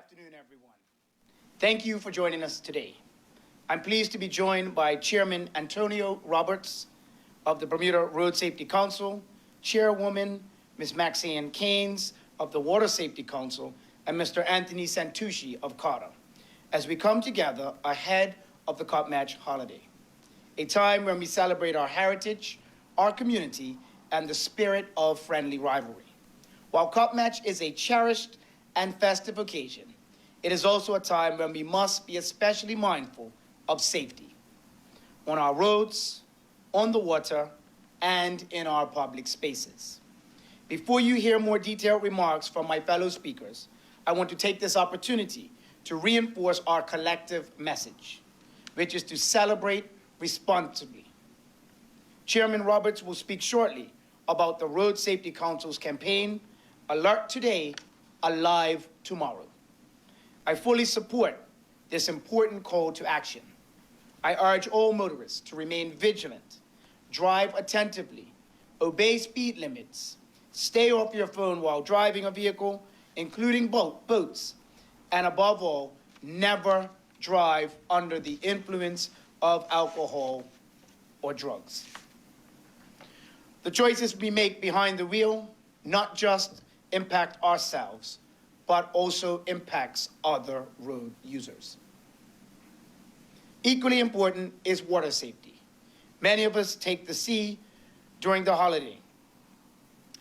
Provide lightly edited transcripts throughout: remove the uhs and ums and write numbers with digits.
afternoon, everyone. Thank you for joining us today. I'm pleased to be joined by Chairman Antonio Roberts of the Bermuda Road Safety Council, Chairwoman Ms. Maxine Keynes of the Water Safety Council, and Mr. Anthony Santucci of CARTA, as we come together ahead of the Cup Match holiday, a time when we celebrate our heritage, our community, and the spirit of friendly rivalry. While Cup Match is a cherished and festive occasion, it is also a time when we must be especially mindful of safety on our roads, on the water, and in our public spaces. Before you hear more detailed remarks from my fellow speakers, I want to take this opportunity to reinforce our collective message, which is to celebrate responsibly. Chairman Roberts will speak shortly about the Road Safety Council's campaign, Alert Today, Alive Tomorrow. I fully support this important call to action. I urge all motorists to remain vigilant, drive attentively, obey speed limits, stay off your phone while driving a vehicle, including boats, and above all, never drive under the influence of alcohol or drugs. The choices we make behind the wheel not just impact ourselves, but also impacts other road users. Equally important is water safety. Many of us take the sea during the holiday,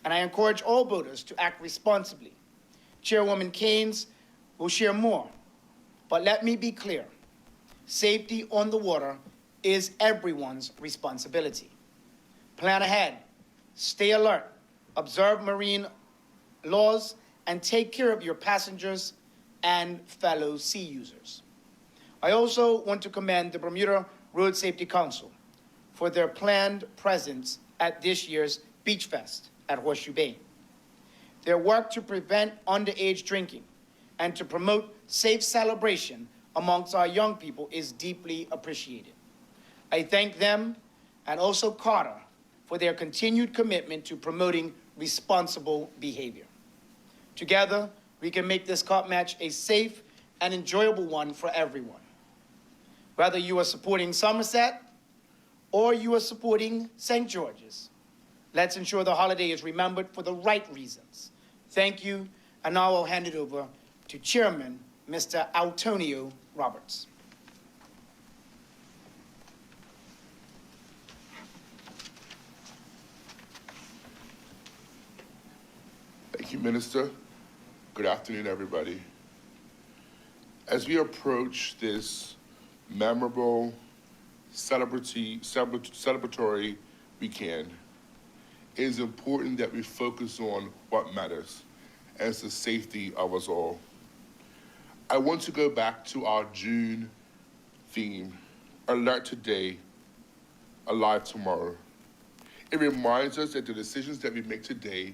and I encourage all boaters to act responsibly. Chairwoman Keynes will share more, but let me be clear. Safety on the water is everyone's responsibility. Plan ahead, stay alert, observe marine laws, and take care of your passengers and fellow sea users. I also want to commend the Bermuda Road Safety Council for their planned presence at this year's Beach Fest at Horseshoe Bay. Their work to prevent underage drinking and to promote safe celebration amongst our young people is deeply appreciated. I thank them and also CARTA for their continued commitment to promoting responsible behavior. Together, we can make this Cup Match a safe and enjoyable one for everyone. Whether you are supporting Somerset or you are supporting St. George's, let's ensure the holiday is remembered for the right reasons. Thank you, and now I'll hand it over to Chairman Mr. Antonio Roberts. Thank you, Minister. Good afternoon, everybody. As we approach this memorable celebratory weekend, it is important that we focus on what matters, and it's the safety of us all. I want to go back to our June theme, Alert Today, Alive Tomorrow. It reminds us that the decisions that we make today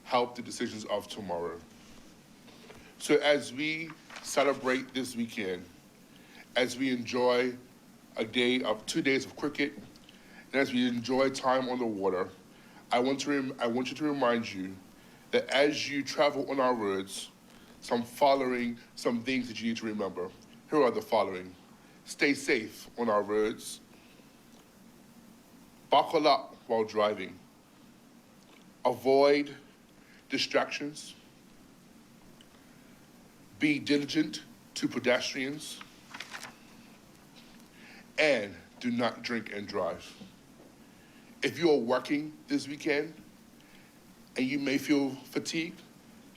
help the decisions of tomorrow. So as we celebrate this weekend, as we enjoy 2 days of cricket, and as we enjoy time on the water, I want you to remind you that as you travel on our roads, some things that you need to remember. Here are the following. Stay safe on our roads. Buckle up while driving. Avoid distractions. Be diligent to pedestrians. And do not drink and drive. If you are working this weekend and you may feel fatigued,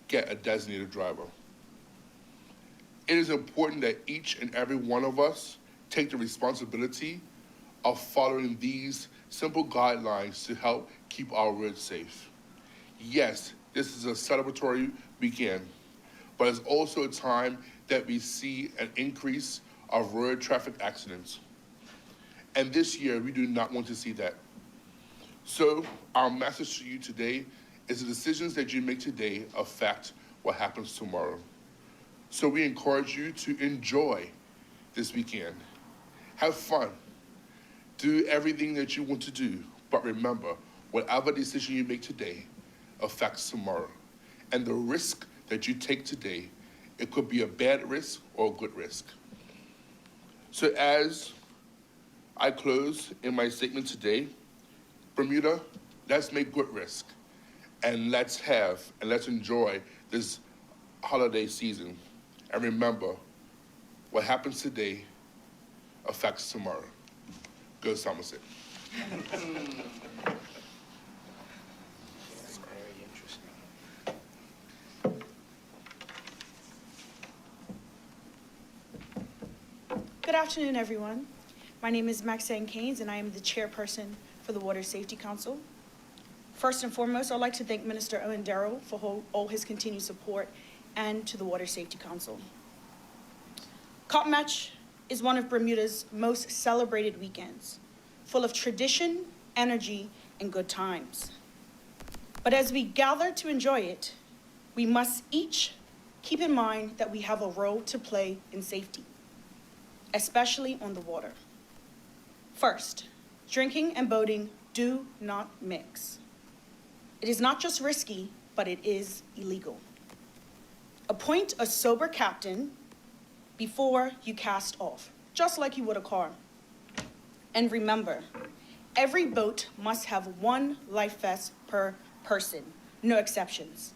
get a designated driver. It is important that each and every one of us take the responsibility of following these simple guidelines to help keep our roads safe. Yes, this is a celebratory weekend, but it's also a time that we see an increase of road traffic accidents. And this year, we do not want to see that. So our message to you today is the decisions that you make today affect what happens tomorrow. So we encourage you to enjoy this weekend. Have fun. Do everything that you want to do. But remember, whatever decision you make today affects tomorrow. And the risk that you take today It could be a bad risk or a good risk. So as I close in my statement today, Bermuda, let's make good risk, and let's enjoy this holiday season. And remember, what happens today affects tomorrow. Go Somerset. Very interesting. Good afternoon, everyone. My name is Maxine Keynes, and I am the chairperson for the Water Safety Council. First and foremost, I'd like to thank Minister Owen Darrow for all his continued support and to the Water Safety Council. Cotton Match is one of Bermuda's most celebrated weekends, full of tradition, energy, and good times. But as we gather to enjoy it, we must each keep in mind that we have a role to play in safety, especially on the water. First, drinking and boating do not mix. It is not just risky, but it is illegal. Appoint a sober captain before you cast off, just like you would a car. And remember, every boat must have one life vest per person, no exceptions.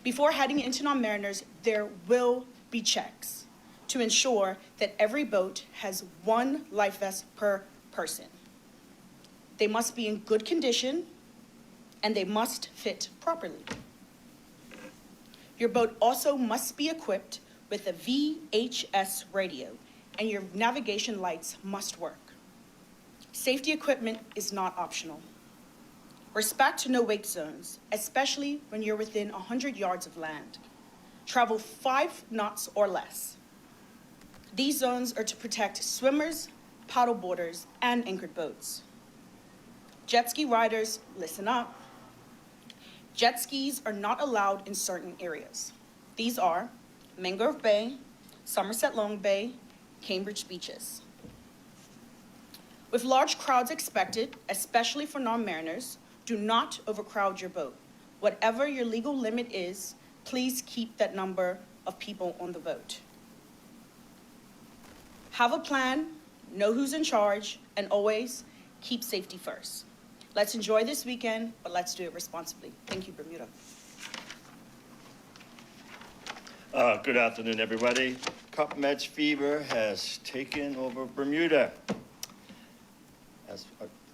Before heading into non-mariners, there will be checks to ensure that every boat has one life vest per person. They must be in good condition, and they must fit properly. Your boat also must be equipped with a VHF radio, and your navigation lights must work. Safety equipment is not optional. Respect no-wake zones, especially when you're within 100 yards of land. Travel 5 knots or less. These zones are to protect swimmers, paddleboarders, and anchored boats. Jet ski riders, listen up. Jet skis are not allowed in certain areas. These are Mangrove Bay, Somerset Long Bay, Cambridge beaches. With large crowds expected, especially for non-mariners, do not overcrowd your boat. Whatever your legal limit is, please keep that number of people on the boat. Have a plan, know who's in charge, and always keep safety first. Let's enjoy this weekend, but let's do it responsibly. Thank you, Bermuda. Good afternoon, everybody. Cotton Match fever has taken over Bermuda,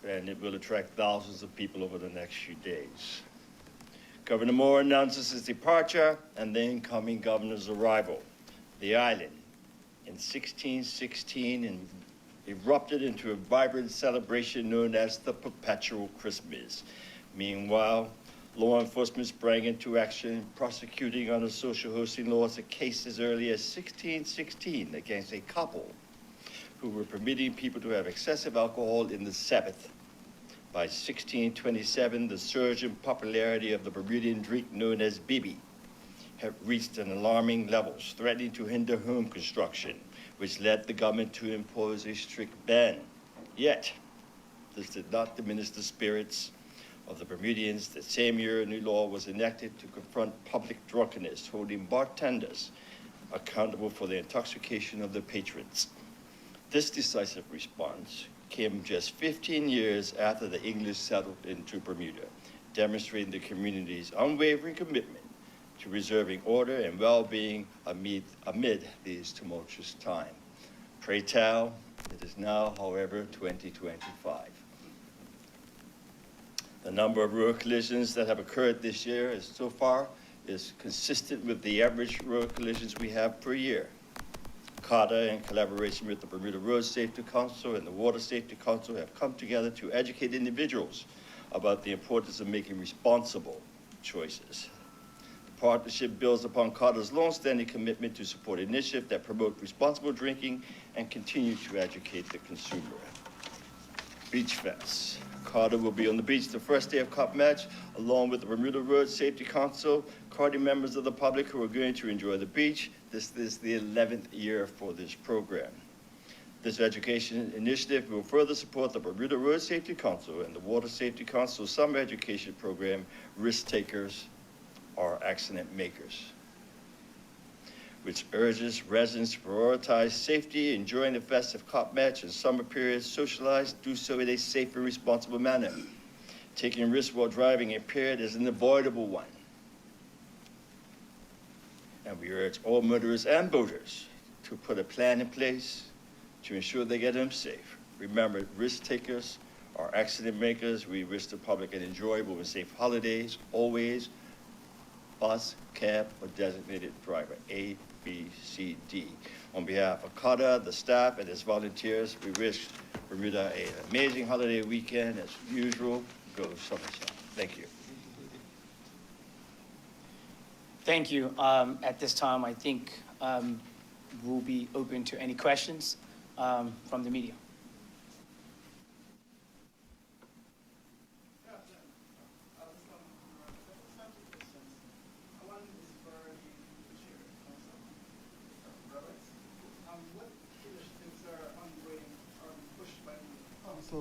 and it will attract thousands of people over the next few days. Governor Moore announces his departure and the incoming governor's arrival. The island, in 1616, erupted into a vibrant celebration known as the Perpetual Christmas. Meanwhile, law enforcement sprang into action, prosecuting under social hosting laws a case as early as 1616 against a couple who were permitting people to have excessive alcohol in the Sabbath. By 1627, the surge in popularity of the Bermudian drink known as bibi had reached an alarming levels, threatening to hinder home construction, which led the government to impose a strict ban. Yet, this did not diminish the spirits of the Bermudians. The same year, a new law was enacted to confront public drunkenness, holding bartenders accountable for the intoxication of their patrons. This decisive response came just 15 years after the English settled into Bermuda, demonstrating the community's unwavering commitment to preserving order and well-being amid these tumultuous times. Pray tell, it is now, however, 2025. The number of road collisions that have occurred this year is consistent with the average road collisions we have per year. CARTA, in collaboration with the Bermuda Road Safety Council and the Water Safety Council, have come together to educate individuals about the importance of making responsible choices. The partnership builds upon CARTA's long-standing commitment to support initiatives that promote responsible drinking and continue to educate the consumer. Beach Fest. CARTA will be on the beach the first day of Cotton Match, along with the Bermuda Road Safety Council, CARTA members of the public who are going to enjoy the beach. This is the 11th year for this program. This education initiative will further support the Bermuda Road Safety Council and the Water Safety Council summer education program, Risk Takers or Accident Makers. which urges residents to prioritize safety, enjoying the festive cup match and summer periods, socialize, do so in a safe and responsible manner. Taking risks while driving impaired is an avoidable one. And we urge all motorists and boaters to put a plan in place to ensure they get home safe. Remember, risk takers are accident makers. We wish the public an enjoyable and safe holidays. Always bus, cab, or designated driver, A, B, C, D. On behalf of CADA, the staff, and its volunteers, we wish Bermuda an amazing holiday weekend. As usual, go Somerset. Thank you. Thank you. At this time, I think we'll be open to any questions from the media.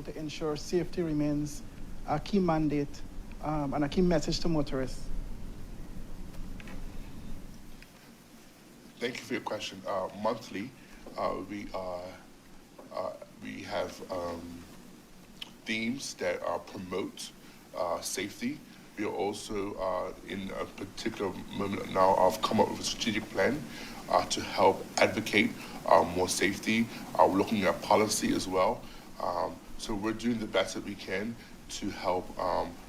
To ensure safety remains a key mandate and a key message to motorists? Thank you for your question. Monthly, we have themes that promote safety. We are also in a particular moment now. I've come up with a strategic plan to help advocate more safety. We're looking at policy as well. So we're doing the best that we can to help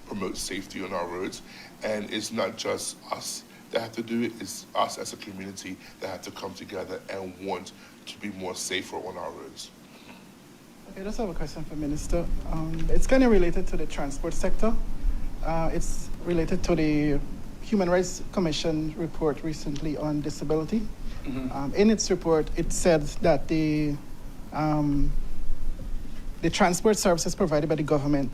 promote safety on our roads. And it's not just us that have to do it, it's us as a community that have to come together and want to be more safer on our roads. Okay, I just have a question for Minister. It's kind of related to the transport sector. It's related to the Human Rights Commission report recently on disability. Mm-hmm. In its report, it said that the transport services provided by the government,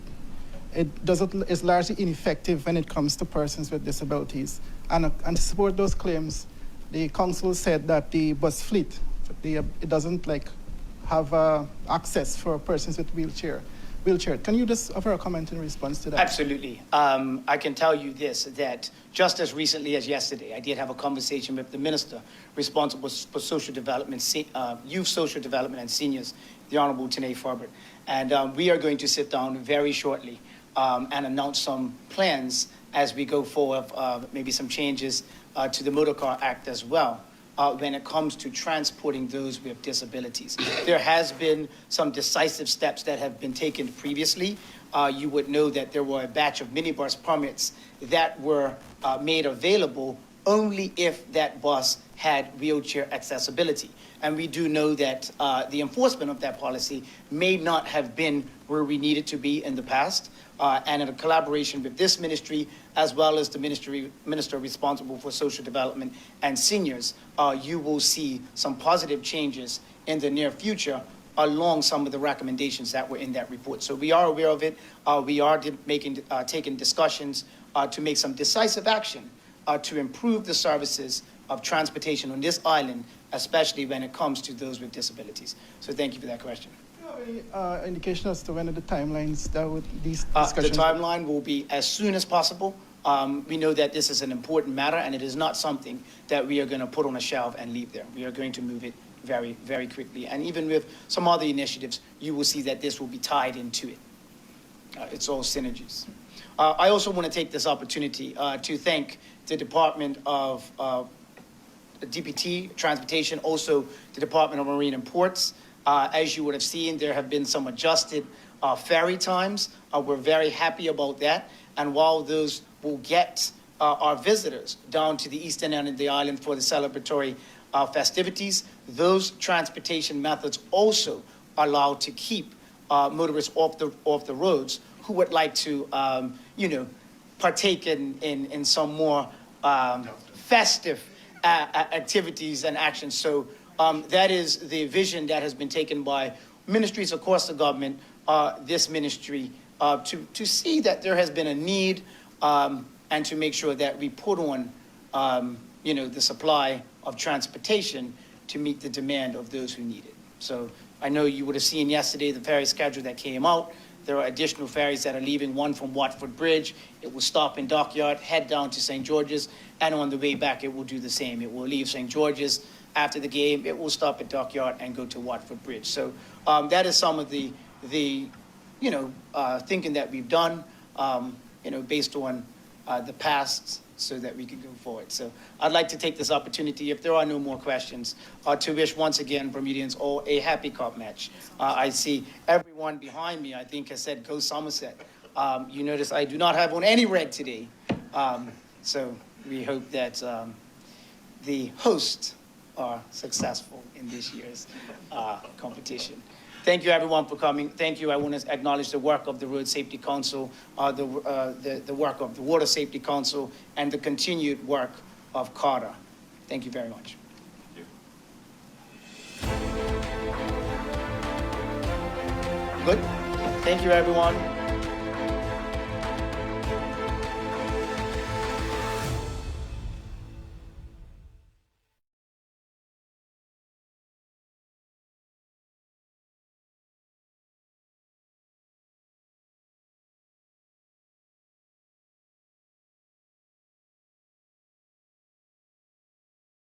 is largely ineffective when it comes to persons with disabilities. And to support those claims, the council said that the bus fleet, it doesn't have access for persons with wheelchair. Can you just offer a comment in response to that? Absolutely. I can tell you this, that just as recently as yesterday, I did have a conversation with the minister responsible for social development, youth social development and seniors, the Honorable Tanae Farbert. And we are going to sit down very shortly and announce some plans as we go forward, maybe some changes to the Motor Car Act as well, when it comes to transporting those with disabilities. There has been some decisive steps that have been taken previously. You would know that there were a batch of minibus permits that were made available only if that bus had wheelchair accessibility. And we do know that the enforcement of that policy may not have been where we needed to be in the past. And in a collaboration with this ministry, as well as the minister responsible for social development and seniors, you will see some positive changes in the near future along some of the recommendations that were in that report. So we are aware of it. We are taking discussions to make some decisive action to improve the services of transportation on this island, especially when it comes to those with disabilities. So thank you for that question. Do you have any indication as to when are the timelines that would these discussions? The timeline will be as soon as possible. We know that this is an important matter, and it is not something that we are going to put on a shelf and leave there. We are going to move it very, very quickly. And even with some other initiatives, you will see that this will be tied into it. It's all synergies. I also want to take this opportunity to thank the Department of DPT, Transportation, also the Department of Marine and Ports. As you would have seen, there have been some adjusted ferry times. We're very happy about that. And while those will get our visitors down to the eastern end of the island for the celebratory festivities, those transportation methods also allow to keep motorists off the roads who would like to, partake in some more festive activities and actions. So that is the vision that has been taken by ministries across the government, this ministry, to see that there has been a need and to make sure that we put on, the supply of transportation to meet the demand of those who need it. So I know you would have seen yesterday the ferry schedule that came out. There are additional ferries that are leaving, one from Watford Bridge. It will stop in Dockyard, head down to St. George's, and on the way back, it will do the same. It will leave St. George's after the game. It will stop at Dockyard and go to Watford Bridge. So that is some of the thinking that we've done, based on the past, so that we can go forward. So I'd like to take this opportunity, if there are no more questions, to wish once again Bermudians all a happy Cup match. I see everyone behind me, I think, has said go Somerset. You notice I do not have on any red today. So we hope that the hosts are successful in this year's competition. Thank you, everyone, for coming. Thank you. I want to acknowledge the work of the Road Safety Council, the work of the Water Safety Council, and the continued work of Carter. Thank you very much. Good. Thank you, everyone.